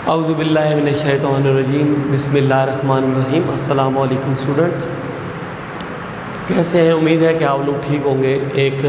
औज़ुबिल्लाहि मिनश्शैतानिर्रजीम बिस्मिल्लाहिर्रहमानिर्रहीम। अस्सलाम वालेकुम स्टूडेंट्स, कैसे हैं? उम्मीद है कि आप लोग ठीक होंगे। एक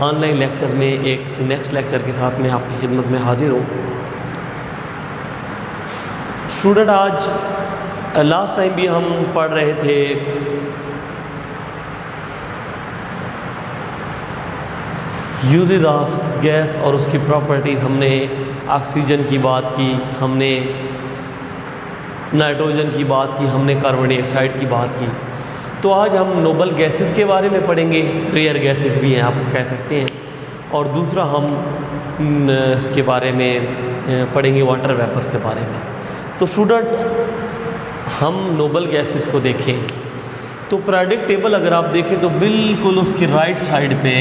ऑनलाइन लेक्चर में एक नेक्स्ट लेक्चर के साथ मैं आपकी खिदमत में हाजिर हूँ। स्टूडेंट, आज लास्ट टाइम भी हम पढ़ रहे थे यूजेस ऑफ गैस और उसकी प्रॉपर्टी। हमने ऑक्सीजन की बात की, हमने नाइट्रोजन की बात की, हमने कार्बन डाइऑक्साइड की बात की। तो आज हम नोबल गैसेस के बारे में पढ़ेंगे। रेयर गैसेस भी हैं, आप कह सकते हैं। और दूसरा हम इसके बारे में पढ़ेंगे वाटर वेपर्स के बारे में। तो स्टूडेंट, हम नोबल गैसेस को देखें तो पीरियोडिक टेबल अगर आप देखें तो बिल्कुल उसकी राइट साइड पे,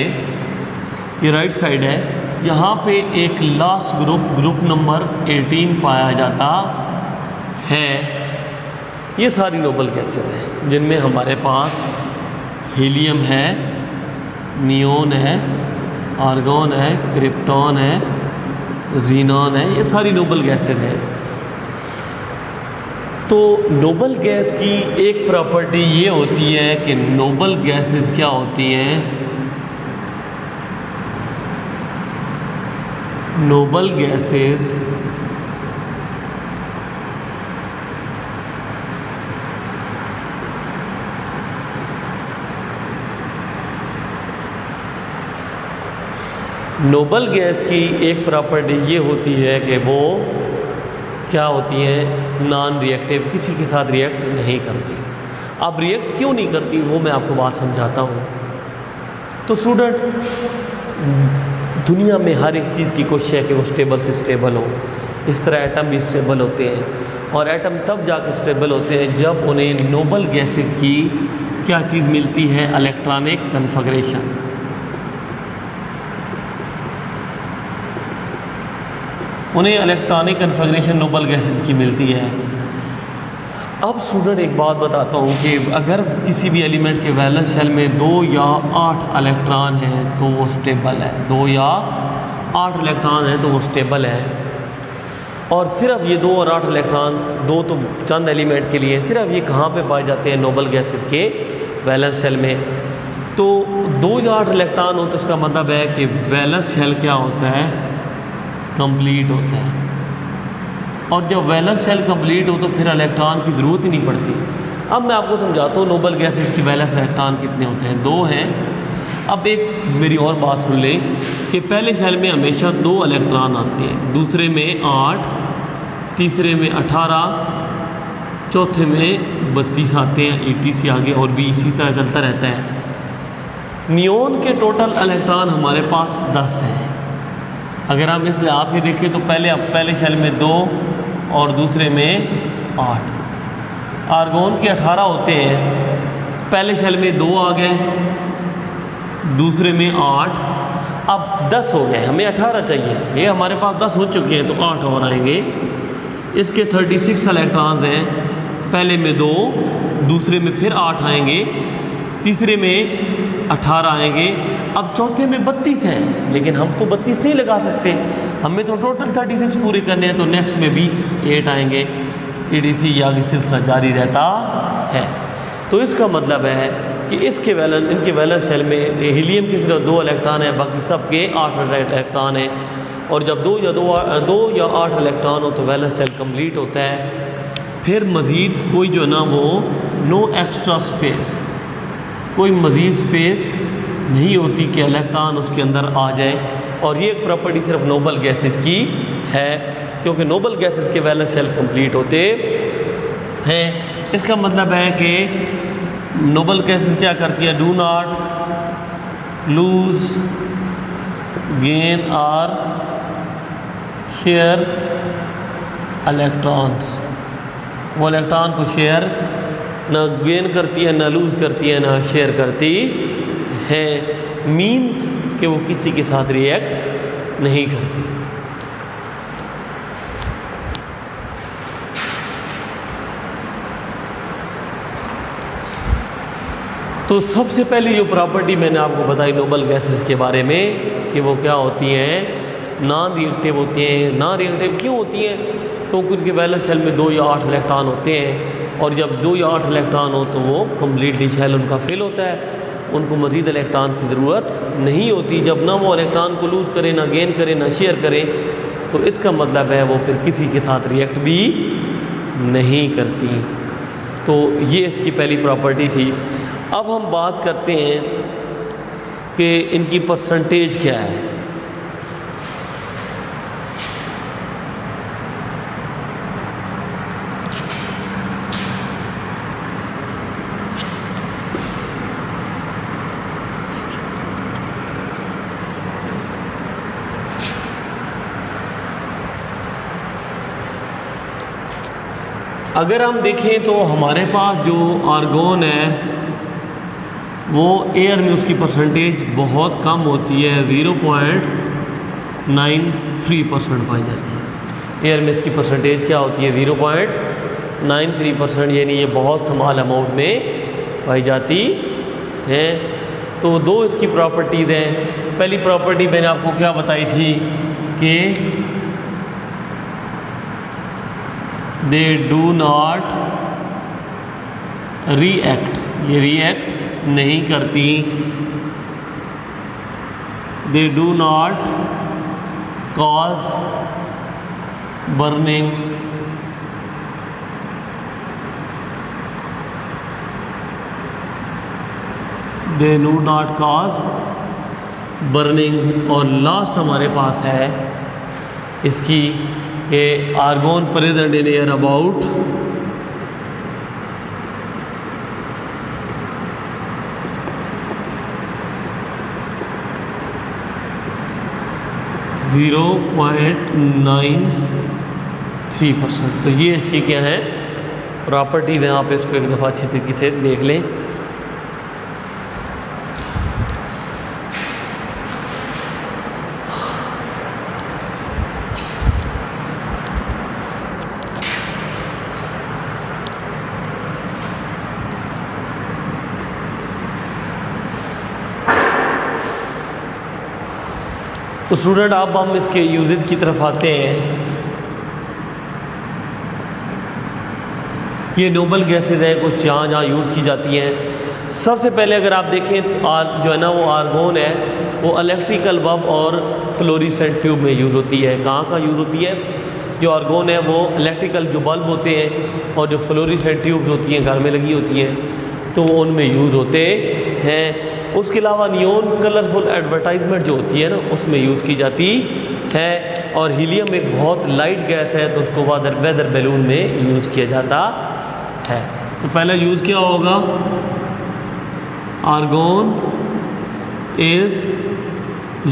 ये राइट साइड है, यहाँ पे एक लास्ट ग्रुप नंबर 18 पाया जाता है। ये सारी नोबल गैसेस हैं जिनमें हमारे पास हीलियम है, नियोन है, आर्गॉन है, क्रिप्टॉन है, जीनॉन है। ये सारी नोबल गैसेस हैं। तो नोबल गैस की एक प्रॉपर्टी ये होती है कि नोबल गैसेस क्या होती हैं? नोबल गैसेस नोबल गैस की एक प्रॉपर्टी ये होती है कि वो क्या होती हैं? नॉन रिएक्टिव, किसी के साथ रिएक्ट नहीं करती। अब रिएक्ट क्यों नहीं करती वो मैं आपको बात समझाता हूँ। तो स्टूडेंट, दुनिया में हर एक चीज़ की कोशिश है कि वो स्टेबल से स्टेबल हो। इस तरह एटम भी स्टेबल होते हैं, और एटम तब जाके स्टेबल होते हैं जब उन्हें नोबल गैसेस की क्या चीज़ मिलती है? Electronic configuration. उन्हें इलेक्ट्रॉनिक कन्फिगरेशन नोबल गैसेस की मिलती है। अब स्टूडेंट, एक बात बताता हूँ कि अगर किसी भी एलिमेंट के वैलेंस शेल में 2 या 8 इलेक्ट्रॉन हैं तो वो स्टेबल है। 2 या 8 इलेक्ट्रॉन हैं तो वो स्टेबल है। और सिर्फ ये 2 और 8 इलेक्ट्रॉन्स, 2 तो चंद एलिमेंट के लिए, सिर्फ ये कहाँ पे पाए जाते हैं? नोबल गैसेस के वैलेंस शेल में। तो 2 या 8 इलेक्ट्रॉन हो तो उसका मतलब है कि वैलेंस शेल क्या होता है? कंप्लीट होता है। और जब वैलेंस शेल कंप्लीट हो तो फिर इलेक्ट्रॉन की ज़रूरत ही नहीं पड़ती। अब मैं आपको समझाता हूँ नोबल गैसेस की वैलेंस इलेक्ट्रॉन कितने होते हैं। 2 हैं। अब एक मेरी और बात सुन लें कि पहले शेल में हमेशा 2 इलेक्ट्रॉन आते हैं, दूसरे में 8, तीसरे में 18, चौथे में 32 आते हैं, 80 से आगे, और भी इसी तरह चलता रहता है। नियोन के टोटल इलेक्ट्रॉन हमारे पास 10 हैं। अगर हम इस लिहाज से देखें तो पहले शेल में 2 और दूसरे में 8। आर्गॉन के 18 होते हैं। पहले शेल में 2 आ गए, दूसरे में 8, अब 10 हो गए। हमें 18 चाहिए, ये हमारे पास 10 हो चुके हैं तो 8 और आएंगे। इसके 36 इलेक्ट्रॉन्स हैं। पहले में 2, दूसरे में फिर 8 आएंगे, तीसरे में 18 आएंगे। अब चौथे में 32 हैं, लेकिन हम तो 32 नहीं लगा सकते, हमें तो टोटल 36 पूरे करने हैं। तो नेक्स्ट में भी 8 आएंगे। EDC आगे सिलसिला जारी रहता है। तो इसका मतलब है कि इनके वैलेंस शेल में हीलियम के सिर्फ 2 इलेक्ट्रॉन हैं, बाकी सबके 8 इलेक्ट्रॉन हैं। और जब 2 या 8 इलेक्ट्रॉन हो तो वैलेंस शेल कंप्लीट होता है। फिर मज़ीद कोई जो है ना, वो नो एक्स्ट्रा स्पेस, कोई मज़ीद स्पेस नहीं होती कि इलेक्ट्रॉन उसके अंदर आ जाए। और ये एक प्रॉपर्टी सिर्फ नोबल गैसेस की है, क्योंकि नोबल गैसेस के वैलेंस शेल कंप्लीट होते हैं। इसका मतलब है कि नोबल गैसेस क्या करती है? डू नॉट लूज, गेन और शेयर इलेक्ट्रॉन्स। वो इलेक्ट्रॉन को शेयर ना गेन करती है, ना लूज़ करती है, ना शेयर करती है। मीन्स कि वो किसी के साथ रिएक्ट नहीं करती। तो सबसे पहले जो प्रॉपर्टी मैंने आपको बताई नोबल गैसेस के बारे में कि वो क्या होती हैं? नॉन रिएक्टिव होती हैं। नॉन रिएक्टिव क्यों होती हैं? क्योंकि उनके वैलेंस शेल में 2 या 8 इलेक्ट्रॉन होते हैं, और जब 2 या 8 इलेक्ट्रॉन हो तो वो कम्प्लीटली शेल उनका फेल होता है, उनको मज़ीद इलेक्ट्रॉन की ज़रूरत नहीं होती। जब ना वो इलेक्ट्रॉन को लूज़ करे, ना गेन करे, ना शेयर करे, तो इसका मतलब है वो फिर किसी के साथ रिएक्ट भी नहीं करती। तो ये इसकी पहली प्रॉपर्टी थी। अब हम बात करते हैं कि इनकी परसेंटेज क्या है। अगर हम देखें तो हमारे पास जो आर्गोन है वो एयर में उसकी परसेंटेज बहुत कम होती है, 0.93% पाई जाती है। एयर में इसकी परसेंटेज क्या होती है? 0.93%, यानी ये बहुत स्मॉल अमाउंट में पाई जाती है। तो दो इसकी प्रॉपर्टीज़ हैं। पहली प्रॉपर्टी मैंने आपको क्या बताई थी कि दे डू नॉट रिएक्ट, ये रिएक्ट नहीं करती। They do not cause burning, they do not cause burning. और लास्ट हमारे पास है इसकी ये argon present in air about 0.93%। तो ये इसकी क्या है प्रॉपर्टीज हैं। आप इसको एक दफ़ा अच्छी तरीके से देख लें। तो स्टूडेंट अब हम इसके यूजेस की तरफ आते हैं। ये नोबल गैसेज हैं, कुछ जहाँ जहाँ यूज़ की जाती हैं। सबसे पहले अगर आप देखें तो जो है ना वो आर्गोन है वो इलेक्ट्रिकल बल्ब और फ्लोरेसेंट ट्यूब में यूज़ होती है। कहाँ कहाँ यूज़ होती है? जो आर्गोन है वो इलेक्ट्रिकल जो बल्ब होते हैं और जो फ्लोरेसेंट ट्यूब्स होती हैं घर में लगी होती हैं तो वो उनमें यूज़ होते हैं। उसके अलावा नियॉन कलरफुल एडवर्टाइजमेंट जो होती है ना उसमें यूज़ की जाती है। और हीलियम एक बहुत लाइट गैस है तो उसको वेदर बैलून में यूज़ किया जाता है। तो पहला यूज़ क्या होगा? Argon is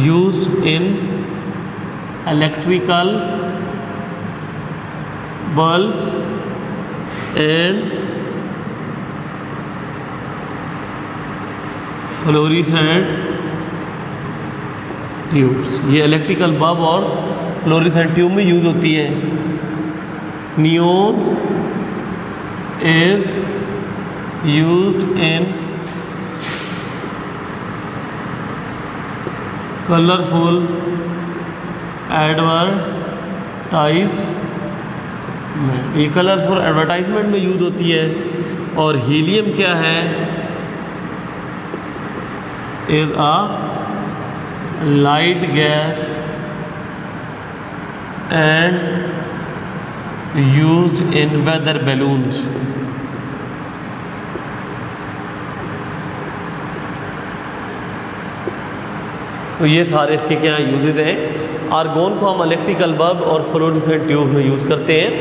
used in electrical bulb and fluorescent tubes. ये इलेक्ट्रिकल बल्ब और फ्लोरेसेंट ट्यूब में यूज़ होती है। Neon is used in colourful advertisement, ये कलरफुल एडवर्टाइजमेंट में यूज़ होती है। और हीलियम क्या है? is a light gas and used in weather balloons। तो ये सारे इसके क्या यूजेज हैं। आर्गोन को हम इलेक्ट्रिकल बल्ब और फ्लोरेसेंट ट्यूब में यूज़ करते हैं।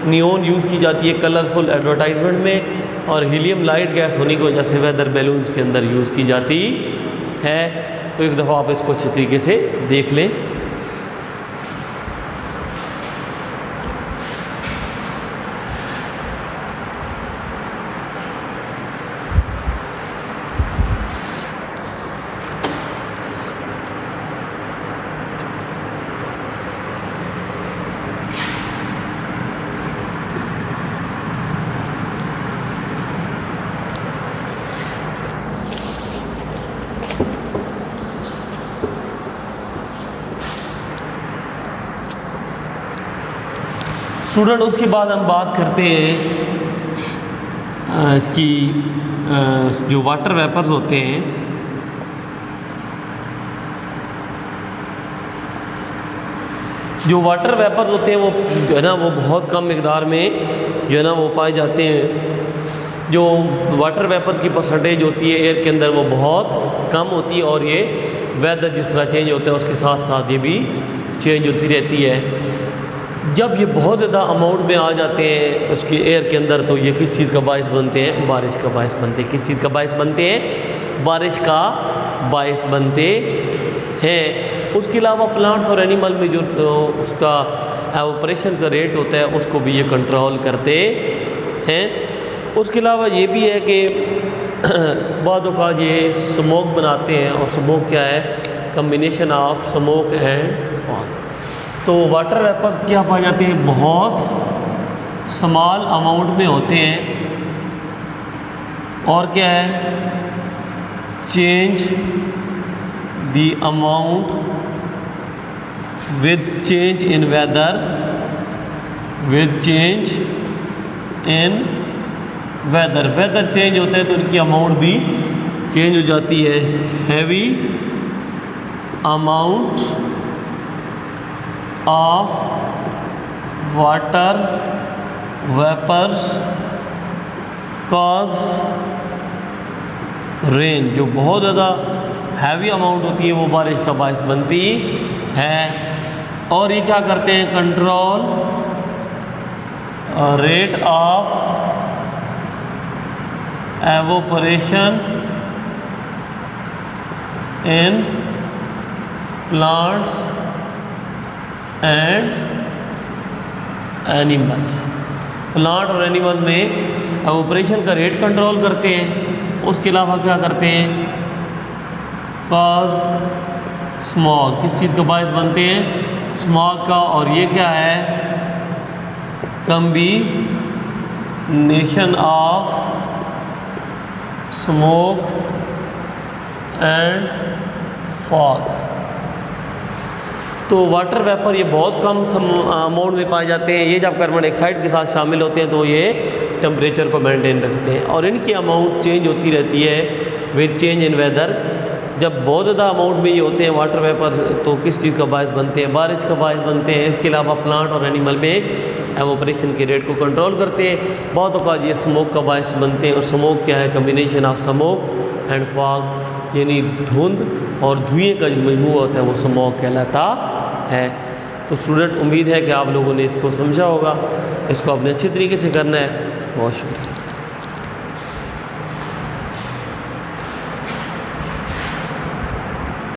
नियॉन यूज़ की जाती है कलरफुल एडवर्टाइजमेंट में, और हीलियम लाइट गैस होने की वजह से वेदर बैलून्स के अंदर यूज़ की जाती है। तो एक दफ़ा आप इसको अच्छे तरीके से देख लें। स्टूडेंट उसके बाद हम बात करते हैं इसकी जो वाटर वेपर्स होते हैं, जो वाटर वेपर्स होते हैं वो जो है ना वो बहुत कम मिकदार में जो है ना वो पाए जाते हैं। जो वाटर वेपर्स की परसेंटेज होती है एयर के अंदर वो बहुत कम होती है, और ये वेदर जिस तरह चेंज होता है उसके साथ साथ ये भी चेंज होती रहती है। जब ये बहुत ज़्यादा अमाउंट में आ जाते हैं उसके एयर के अंदर तो ये किस चीज़ का बायस बनते हैं? बारिश का बायस बनते हैं। किस चीज़ का बायस बनते हैं? बारिश का बायस बनते हैं। उसके अलावा प्लांट्स और एनिमल में जो उसका एवोपरेशन का रेट होता है उसको भी ये कंट्रोल करते हैं। उसके अलावा ये भी है कि बाद औक़ात ये स्मोक बनाते हैं, और स्मोक क्या है? Combination of smoke and fog. तो वाटर वेपर्स क्या पाए जाते हैं? बहुत स्मॉल अमाउंट में होते हैं, और क्या है? Change the amount with change in weather, with change in weather. Weather change होता है तो उनकी अमाउंट भी चेंज हो जाती है। Heavy amount of water vapours cause rain. जो बहुत ज़्यादा हैवी अमाउंट होती है वो बारिश का बायस बनती है। और ये क्या करते हैं? Control rate of evaporation in plants and animals. Plant और एनिमल में एवोपरेशन का रेट कंट्रोल करते हैं। उसके अलावा क्या करते हैं? Cause smog. किस चीज़ का बायस बनते हैं? स्मॉग का। और ये क्या है? Combination of smoke and fog. तो वाटर वेपर ये बहुत कम अमाउंट में पाए जाते हैं। ये जब कार्बन डाइऑक्साइड के साथ शामिल होते हैं तो ये टेम्परेचर को मेंटेन रखते हैं, और इनकी अमाउंट चेंज होती रहती है विद चेंज इन वेदर। जब बहुत ज़्यादा अमाउंट में ये होते हैं वाटर वेपर तो किस चीज़ का बायस बनते हैं? बारिश का बायस बनते हैं। इसके अलावा प्लांट और एनिमल में एवोपरेशन के रेट को कंट्रोल करते हैं। बहुत औक़ात ये स्मोक का बायस बनते हैं, और स्मोक क्या है? Combination of smoke and fog, यानी धुंध और धुएँ का जो मजमूआ होता है वो स्मोक कहलाता है। तो स्टूडेंट, उम्मीद है कि आप लोगों ने इसको समझा होगा। इसको आपने अच्छे तरीके से करना है। बहुत शुक्रिया।